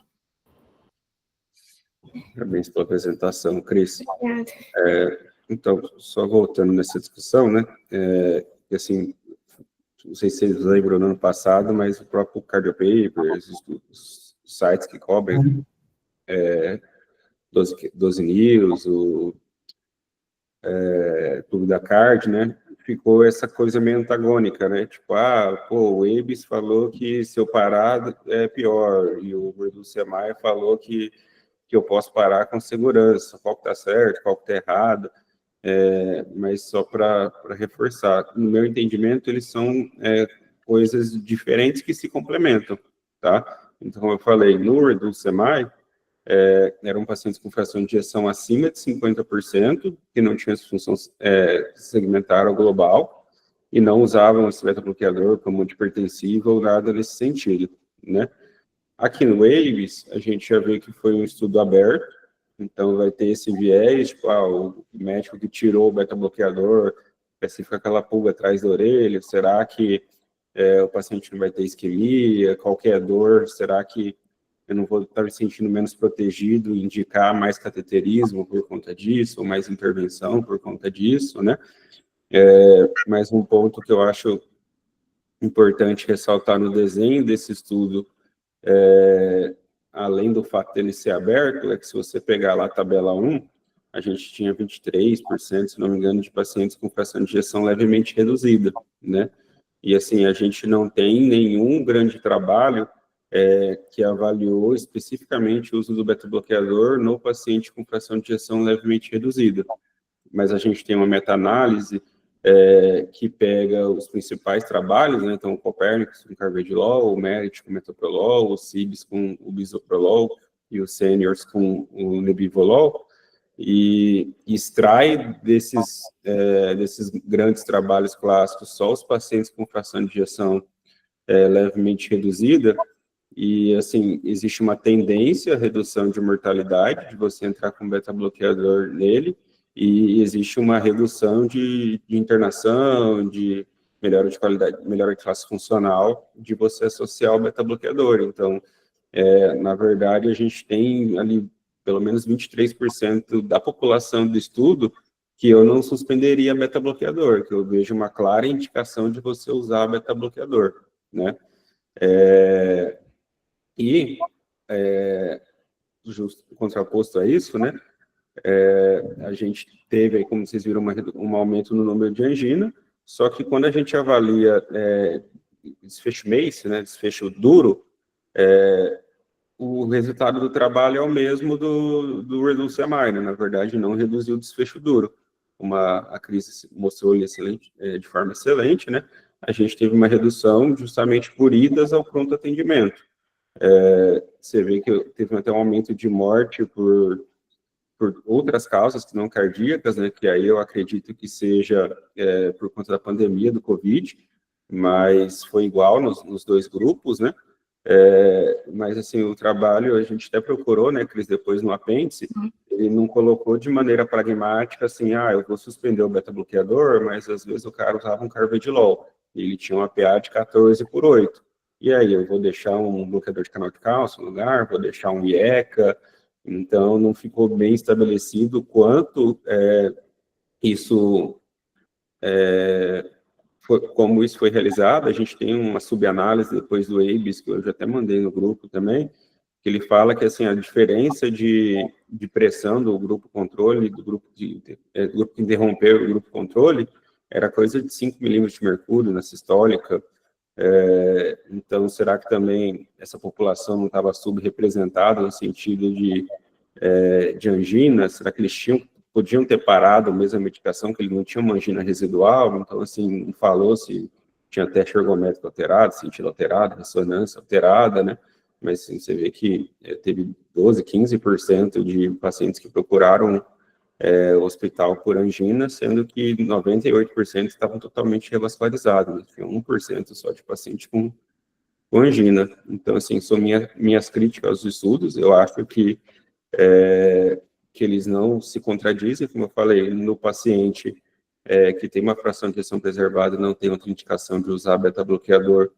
Parabéns pela apresentação, Cris. Obrigada. Então, só voltando nessa discussão, né? Assim, não sei se vocês lembram no ano passado, mas o próprio Cardio Papers, os sites que cobrem 12 News, o Tudo da Card, né? Ficou essa coisa meio antagônica, né? Tipo, o Ebis falou que se eu parar é pior, e o Reduce Maia falou que eu posso parar com segurança, qual que tá certo, qual que tá errado, mas só para reforçar, no meu entendimento, eles são coisas diferentes que se complementam, tá? Então, eu falei, no Reduce Maia, eram pacientes com fração de ejeção acima de 50%, que não tinham função segmentar ou global, e não usavam esse beta-bloqueador como antipertensivo ou nada nesse sentido, né? Aqui no WAVES, a gente já vê que foi um estudo aberto, então vai ter esse viés, tipo, o médico que tirou o beta-bloqueador, fica aquela pulga atrás da orelha, será que o paciente não vai ter isquemia, qualquer dor, será que eu não vou estar me sentindo menos protegido, indicar mais cateterismo por conta disso, ou mais intervenção por conta disso, né? Mas um ponto que eu acho importante ressaltar no desenho desse estudo, além do fato dele ser aberto, é que se você pegar lá a tabela 1, a gente tinha 23%, se não me engano, de pacientes com fração de ejeção levemente reduzida, né? E assim, a gente não tem nenhum grande trabalho que avaliou especificamente o uso do beta-bloqueador no paciente com fração de ejeção levemente reduzida. Mas a gente tem uma meta-análise que pega os principais trabalhos, né? Então, o Copérnicus com carvedilol, o Merit com metoprolol, o CIBS com o bisoprolol e os Seniors com o nebivolol, e extrai desses grandes trabalhos clássicos só os pacientes com fração de ejeção levemente reduzida, e, assim, existe uma tendência à redução de mortalidade, de você entrar com beta-bloqueador nele, e existe uma redução de internação, de melhora de qualidade, melhora de classe funcional, de você associar o beta-bloqueador. Então, na verdade, a gente tem ali pelo menos 23% da população do estudo que eu não suspenderia beta-bloqueador, que eu vejo uma clara indicação de você usar beta-bloqueador, né? E, justo contraposto a isso, né, a gente teve, aí, como vocês viram, um aumento no número de angina, só que quando a gente avalia desfecho MACE, né, desfecho duro, o resultado do trabalho é o mesmo do Reduce-MI, né? Na verdade, não reduziu o desfecho duro. A Cris mostrou excelente, de forma excelente, né? A gente teve uma redução justamente por idas ao pronto atendimento. Você vê que teve até um aumento de morte por outras causas que não cardíacas, né, que aí eu acredito que seja por conta da pandemia do Covid, mas foi igual nos dois grupos, né? Mas, assim, o trabalho, a gente até procurou, né, Cris, depois no apêndice, ele não colocou de maneira pragmática, assim, eu vou suspender o beta-bloqueador, mas às vezes o cara usava um carvedilol, ele tinha uma PA de 14/8. E aí, eu vou deixar um bloqueador de canal de cálcio no lugar, vou deixar um IECA, então não ficou bem estabelecido quanto isso, como isso foi realizado. A gente tem uma subanálise depois do ABES, que eu já até mandei no grupo também, que ele fala que, assim, a diferença de pressão do grupo controle, do grupo que interrompeu o grupo controle, era coisa de 5 milímetros de mercúrio na sistólica. Então, será que também essa população não estava subrepresentada no sentido de angina? Será que eles podiam ter parado mesmo a medicação, que ele não tinha uma angina residual? Então, assim, não falou se tinha teste ergométrico alterado, sentido alterado, ressonância alterada, né? Mas, assim, você vê que teve 12%, 15% de pacientes que procuraram o hospital por angina, sendo que 98% estavam totalmente revascularizados, né? Tinha 1% só de paciente com angina. Então, assim, são minhas críticas aos estudos. Eu acho que eles não se contradizem, como eu falei, no paciente que tem uma fração de ejeção preservada, não tem outra indicação de usar beta-bloqueador.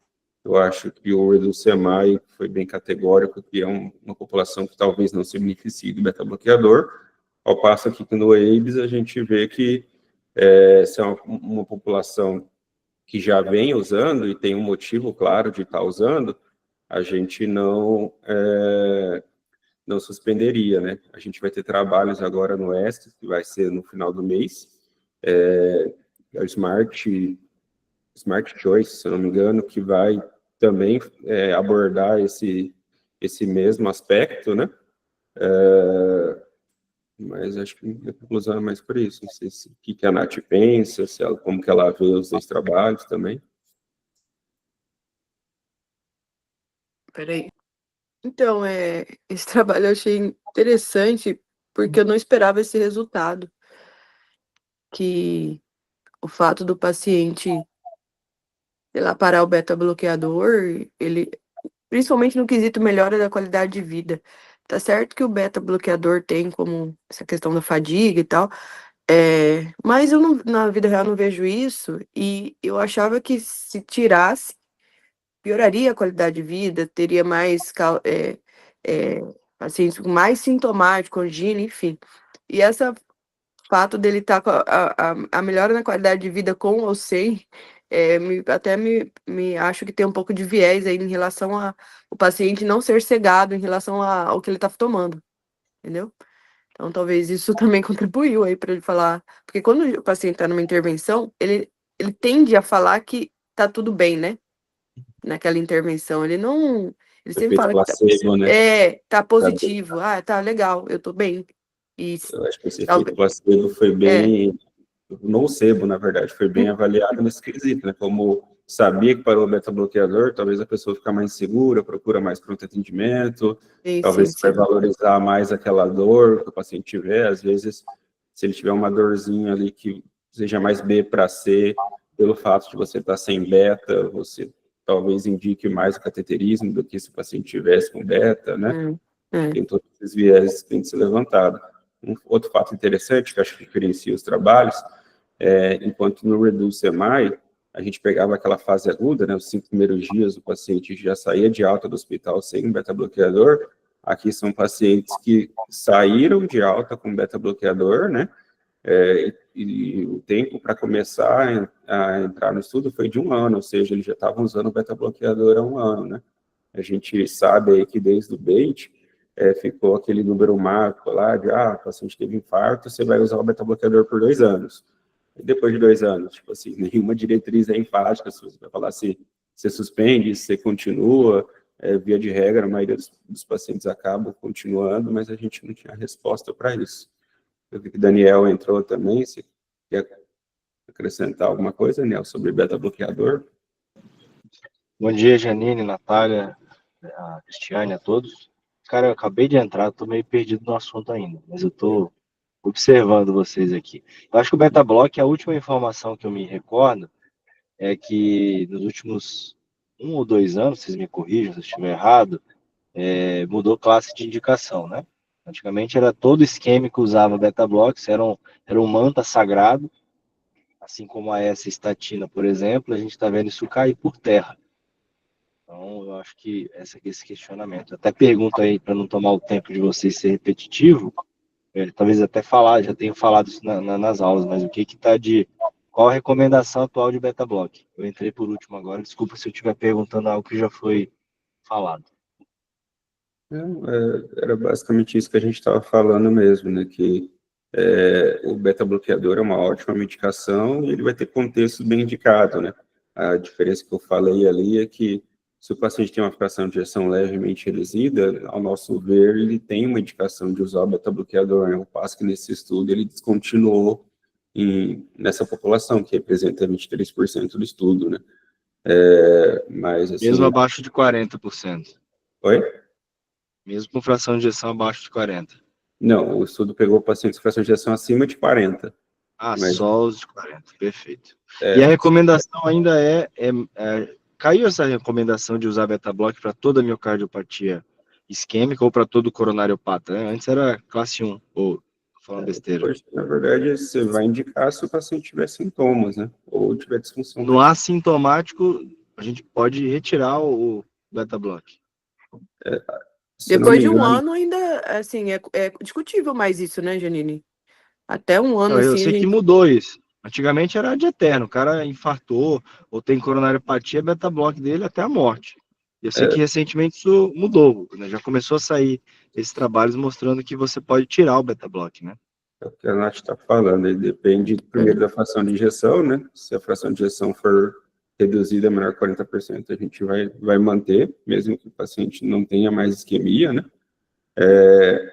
Eu acho que o Reduce-MI foi bem categórico, que é uma população que talvez não se beneficie do beta-bloqueador, ao passo que no ABES a gente vê que se é uma população que já vem usando e tem um motivo claro de estar usando, a gente não suspenderia, né? A gente vai ter trabalhos agora no ESC, que vai ser no final do mês, o Smart Choice, se eu não me engano, que vai também abordar esse mesmo aspecto, né? Mas acho que a conclusão é mais por isso. Não sei o que a Nath pensa, como que ela vê os dois trabalhos também. Peraí. Então, esse trabalho eu achei interessante, porque eu não esperava esse resultado, que o fato do paciente, sei lá, parar o beta-bloqueador, ele, principalmente no quesito melhora da qualidade de vida. Tá certo que o beta-bloqueador tem como essa questão da fadiga e tal, mas eu na vida real não vejo isso, e eu achava que se tirasse, pioraria a qualidade de vida, teria mais pacientes com mais sintomático, angina, enfim. E esse fato dele estar com a melhora na qualidade de vida com ou sem, até me acho que tem um pouco de viés aí em relação a o paciente não ser cegado em relação ao que ele está tomando, entendeu? Então, talvez isso também contribuiu aí para ele falar, porque quando o paciente está numa intervenção, ele tende a falar que tá tudo bem, né? Naquela intervenção, ele sempre Efeito fala que placebo, né? tá positivo, tá legal, eu tô bem. E Eu acho que esse efeito talvez, placebo foi bem, o nocebo, na verdade, foi bem avaliado nesse quesito, né? Como sabia que parou o beta-bloqueador, talvez a pessoa fica mais segura, procura mais pronto atendimento, talvez vai sim. valorizar mais aquela dor que o paciente tiver, às vezes, se ele tiver uma dorzinha ali que seja mais B para C, pelo fato de você estar sem beta, você talvez indique mais o cateterismo do que se o paciente tivesse com beta, né? Tem todos esses viés que tem que ser levantado. Um outro fato interessante, que acho que diferencia os trabalhos, enquanto no Reduce-MI, a gente pegava aquela fase aguda, né, os 5 primeiros dias, o paciente já saía de alta do hospital sem um beta-bloqueador. Aqui são pacientes que saíram de alta com beta-bloqueador, né, e o tempo para começar a entrar no estudo foi de 1 ano, ou seja, eles já estavam usando o beta-bloqueador há 1 ano, né. A gente sabe aí que desde o BATE, ficou aquele número marco lá de, o paciente teve infarto, você vai usar o beta-bloqueador por 2 anos. E depois de 2 anos, tipo assim, nenhuma diretriz é enfática, você vai falar se você suspende, se você continua, via de regra, a maioria dos pacientes acabam continuando, mas a gente não tinha resposta para isso. Eu vi que o Daniel entrou também, você quer acrescentar alguma coisa, Daniel, sobre beta-bloqueador? Bom dia, Janine, Natália, a Cristiane, a todos. Cara, eu acabei de entrar, tô meio perdido no assunto ainda, mas eu tô observando vocês aqui. Eu acho que o beta-block, a última informação que eu me recordo é que nos últimos 1 ou 2 anos, vocês me corrijam se eu estiver errado, mudou classe de indicação, né? Antigamente era todo esquema que usava beta-blocks, era um manta sagrado, assim como a essa estatina, por exemplo, a gente está vendo isso cair por terra. Então, eu acho que esse questionamento. Até pergunto aí, para não tomar o tempo de vocês ser repetitivo, talvez até já tenho falado isso nas aulas, mas o que está qual a recomendação atual de beta-block? Eu entrei por último agora, desculpa se eu estiver perguntando algo que já foi falado. Era basicamente isso que a gente estava falando mesmo, né, que o beta-bloqueador é uma ótima medicação e ele vai ter contexto bem indicado, né. A diferença que eu falei ali é que se o paciente tem uma fração de ejeção levemente reduzida, ao nosso ver, ele tem uma indicação de usar o beta-bloqueador, né, o passo que nesse estudo ele descontinuou nessa população, que representa 23% do estudo, né. Mas, assim... Mesmo abaixo de 40%. Oi? Mesmo com fração de ejeção abaixo de 40%. Não, o estudo pegou pacientes com fração de ejeção acima de 40. Mas... só os de 40, perfeito. E a recomendação ainda caiu essa recomendação de usar beta-block para toda miocardiopatia isquêmica ou para todo coronariopata, né? Antes era classe 1, ou falando besteira. Na verdade, você vai indicar se o paciente tiver sintomas, né? Ou tiver disfunção. No assintomático, a gente pode retirar o beta-block. Depois de 1 ano, ainda, assim, é discutível mais isso, né, Janine? Até 1 ano, eu assim, sei que mudou isso. Antigamente era de eterno, o cara infartou ou tem coronariopatia, beta-block dele até a morte. Eu sei que recentemente isso mudou, né? Já começou a sair esses trabalhos mostrando que você pode tirar o beta-block, né? É o que a Nath está falando, ele depende primeiro da fração de injeção, né? Se a fração de injeção for reduzida a menor que 40%, a gente vai manter, mesmo que o paciente não tenha mais isquemia, né?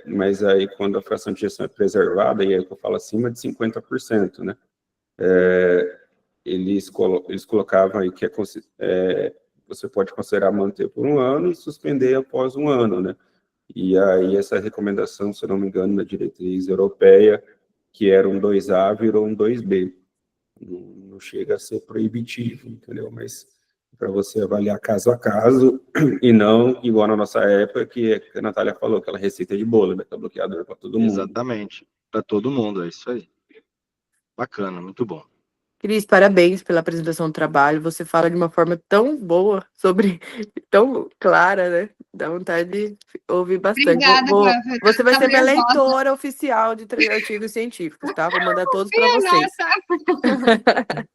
Mas aí, quando a fração de injeção é preservada, e aí eu falo acima de 50%, né? Eles colocavam aí que você pode considerar manter por 1 ano e suspender após 1 ano, né? E aí essa recomendação, se eu não me engano, da diretriz europeia, que era um 2A, virou um 2B. Não chega a ser proibitivo, entendeu? Mas para você avaliar caso a caso, e não igual na nossa época, que a Natália falou, aquela receita de bolo, beta-bloqueador para todo mundo. Exatamente. Para todo mundo, é isso aí. Bacana, muito bom. Cris, parabéns pela apresentação do trabalho. Você fala de uma forma tão boa, tão clara, né? Dá vontade de ouvir bastante. Obrigada, prof. Você vai Tô ser minha nervosa. leitora oficial de artigos científicos, tá? Vou mandar todos para Minha vocês. nossa.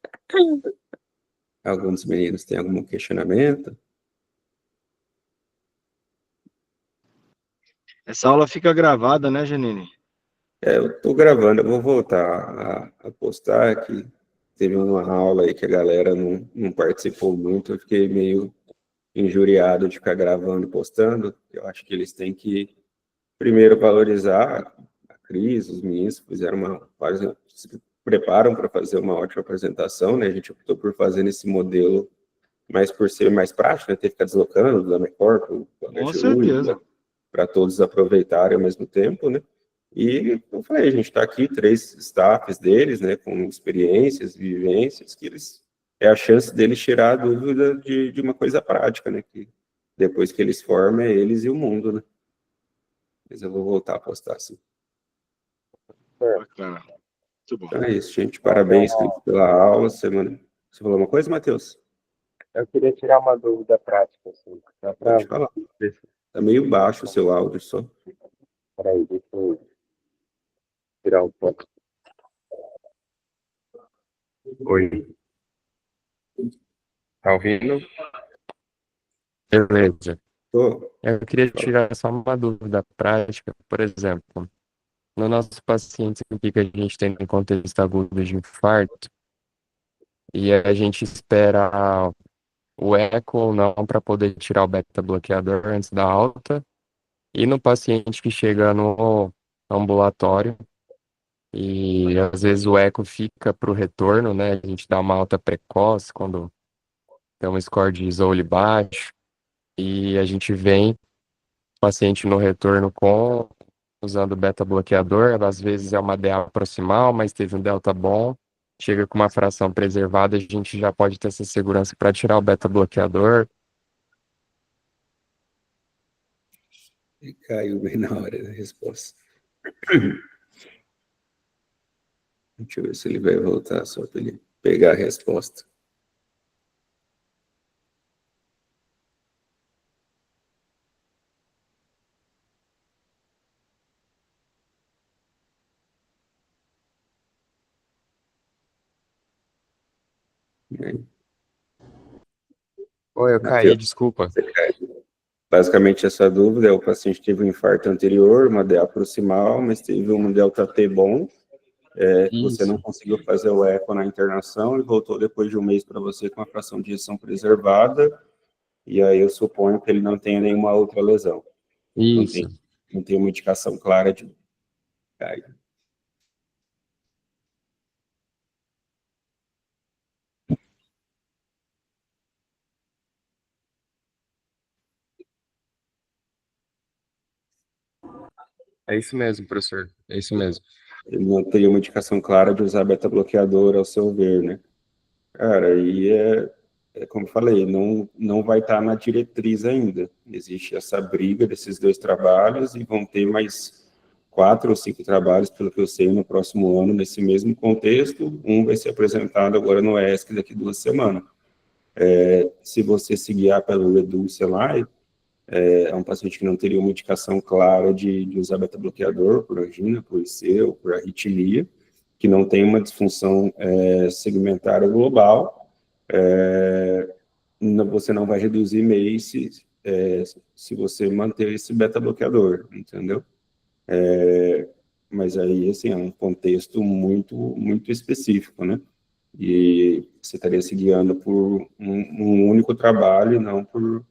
Alguns meninos têm algum questionamento? Essa aula fica gravada, né, Janine? Eu estou gravando, eu vou voltar a postar, que teve uma aula aí que a galera não participou muito, eu fiquei meio injuriado de ficar gravando e postando. Eu acho que eles têm que, primeiro, valorizar a Cris, os meninos se preparam para fazer uma ótima apresentação, né? A gente optou por fazer nesse modelo, mas por ser mais prático, né? Ter que ficar deslocando da Mecor para Com certeza. para todos aproveitarem ao mesmo tempo, né? E eu falei, a gente está aqui, 3 staffs deles, né, com experiências, vivências, que eles, é a chance deles tirar a dúvida de uma coisa prática, né, que depois que eles formam, é eles e o mundo, né. Mas eu vou voltar a postar, assim. Bacana. Muito bom. Então é isso, gente, parabéns pela aula, semana. Você falou uma coisa, Matheus? Eu queria tirar uma dúvida prática, assim. Dá pra... Pode falar. Tá meio baixo o seu áudio só. Peraí, deixa eu tirar um pouco. Oi. Tá ouvindo? Beleza. Tô. Eu queria tirar só uma dúvida prática, por exemplo, no nosso paciente aqui que a gente tem em contexto agudo de infarto, e a gente espera o eco ou não para poder tirar o beta-bloqueador antes da alta, e no paciente que chega no ambulatório, e às vezes o eco fica para o retorno, né? A gente dá uma alta precoce quando tem um score de Zoli baixo, e a gente vem paciente no retorno usando beta-bloqueador, às vezes é uma DA proximal, mas teve um delta bom, chega com uma fração preservada, a gente já pode ter essa segurança para tirar o beta-bloqueador. E caiu bem na hora da resposta. Deixa eu ver se ele vai voltar, só para ele pegar a resposta. Oi, eu caí, Mateus, desculpa. você cai. Basicamente, essa dúvida é o paciente teve um infarto anterior, uma DA proximal, mas teve um delta T bom, você não conseguiu fazer o eco na internação e voltou depois de 1 mês para você com a fração de ejeção preservada, e aí eu suponho que ele não tenha nenhuma outra lesão. Isso. Não tem uma indicação clara de... É isso mesmo, professor. É isso mesmo. Ele não teria uma indicação clara de usar beta-bloqueador, ao seu ver, né? Cara, aí como eu falei, não vai estar na diretriz ainda. Existe essa briga desses 2 trabalhos e vão ter mais 4 ou 5 trabalhos, pelo que eu sei, no próximo ano, nesse mesmo contexto. Um vai ser apresentado agora no ESC daqui 2 semanas. Se você se guiar pelo Reduce lá, é um paciente que não teria uma indicação clara de usar beta-bloqueador por angina, por IC ou por arritmia, que não tem uma disfunção segmentária global, você não vai reduzir MACE se você manter esse beta-bloqueador, entendeu? Mas aí, assim, é um contexto muito, muito específico, né? E você estaria se guiando por um único trabalho e não por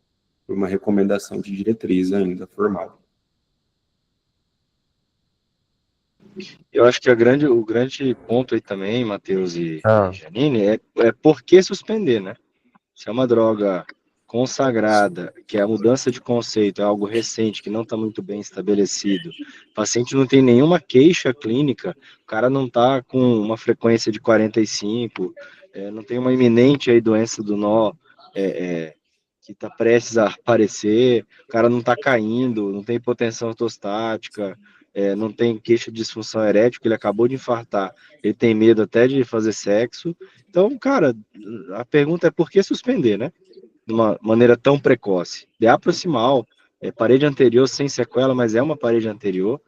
uma recomendação de diretriz ainda formada. Eu acho que o grande ponto aí também, Matheus e Janine, é por que suspender, né? Se é uma droga consagrada, que é a mudança de conceito, é algo recente, que não está muito bem estabelecido, o paciente não tem nenhuma queixa clínica, o cara não está com uma frequência de 45, não tem uma iminente aí doença do nó, que está prestes a aparecer, o cara não está caindo, não tem hipotensão ortostática, não tem queixa de disfunção erétil, ele acabou de infartar, ele tem medo até de fazer sexo. Então, cara, a pergunta é por que suspender, né? De uma maneira tão precoce. DA proximal, parede anterior sem sequela, mas é uma parede anterior.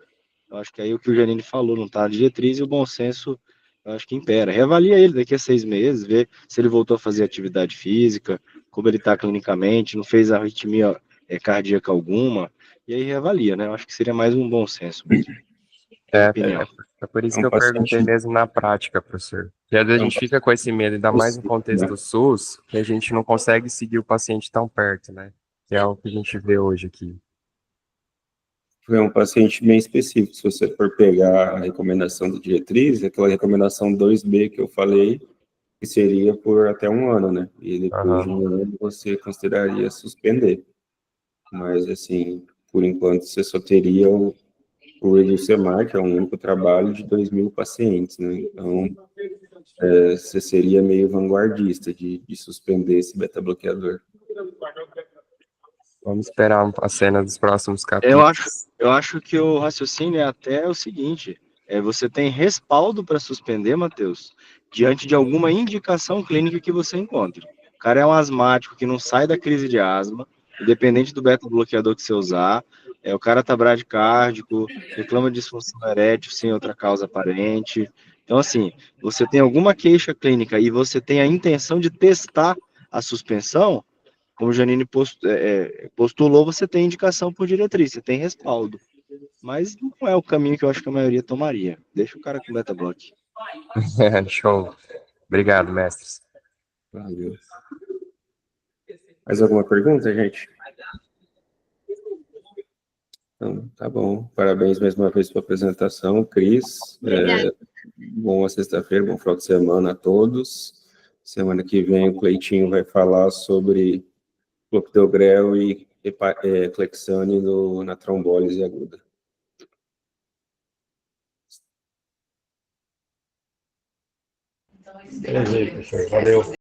Eu acho que aí o que o Janine falou, não está na diretriz, e o bom senso, eu acho que impera. Reavalia ele daqui a 6 meses, vê se ele voltou a fazer atividade física, como ele está clinicamente, não fez arritmia cardíaca alguma, e aí reavalia, né? Eu acho que seria mais um bom senso mesmo. É, Opinião. é por isso É um que eu perguntei paciente- mesmo na prática, professor. Porque às vezes a É um gente fica com esse medo, ainda mais no contexto né? do SUS, que a gente não consegue seguir o paciente tão perto, né? Que é o que a gente vê hoje aqui. É um paciente bem específico. Se você for pegar a recomendação da diretriz, aquela recomendação 2B que eu falei, que seria por até 1 ano, né? E depois de Aham. 1 ano você consideraria suspender. Mas, assim, por enquanto você só teria o Reducemar, que é um único trabalho de 2.000 pacientes, né? Então, você seria meio vanguardista de suspender esse beta-bloqueador. Vamos esperar a cena dos próximos Eu capítulos. acho, eu acho que o raciocínio é até o seguinte: você tem respaldo para suspender, Matheus, diante de alguma indicação clínica que você encontre. O cara é um asmático que não sai da crise de asma, independente do beta-bloqueador que você usar, o cara tá bradicárdico, reclama de disfunção erétil sem outra causa aparente. Então, assim, você tem alguma queixa clínica e você tem a intenção de testar a suspensão, como o Janine postulou, você tem indicação por diretriz, você tem respaldo. Mas não é o caminho que eu acho que a maioria tomaria. Deixa o cara com beta-block. Show. Obrigado, mestres. Valeu. Mais alguma pergunta, gente? Então, tá bom. Parabéns mais uma vez pela apresentação, Cris. Obrigada. Boa sexta-feira, bom final de semana a todos. Semana que vem o Cleitinho vai falar sobre clopidogrel e Clexane na trombólise aguda. Beleza, professor. Valeu.